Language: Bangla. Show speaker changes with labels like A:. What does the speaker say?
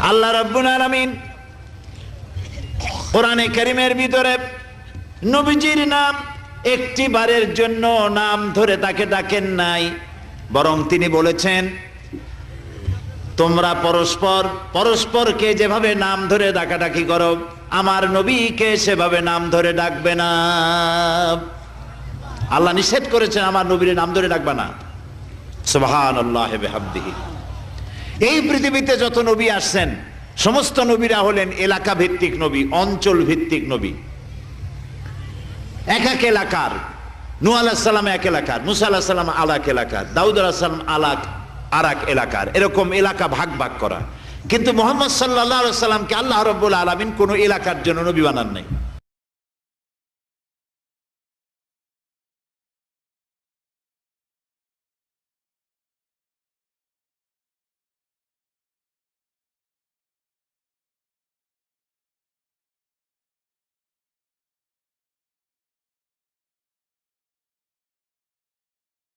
A: আল্লাহ রাব্বুল আলামিন কোরআনে কারীমের ভিতরে নবীজির নাম একটি বারের জন্য নাম ধরে তাকে ডাকেন নাই, বরং তিনি বলেছেন তোমরা পরস্পর পরস্পরকে যেভাবে নাম ধরে ডাকাডাকি করো আমার নবীকে সেভাবে নাম ধরে ডাকবে না। আল্লাহ নিষেধ করেছেন আমার নবীর নাম ধরে ডাকবে না। সুবহানাল্লাহি ওয়া বিহামদিহি। এই পৃথিবীতে যত নবী আসছেন সমস্ত নবীরা হলেন এলাকা ভিত্তিক নবী, অঞ্চল ভিত্তিক নবী। এক এক এলাকার, নূহ আলাইহিস সালাম এক এলাকার, মুসা আলাইহিস সালাম আলাক এলাকার, দাউদ আলাইহিস সালাম আরাক এলাকার, এরকম এলাকা ভাগ ভাগ করা। কিন্তু মুহাম্মদ সাল্লাল্লাহু আলাইহি ওয়াসাল্লামকে আল্লাহ রাব্বুল আলামিন কোন এলাকার জন্য নবী বানান নাই।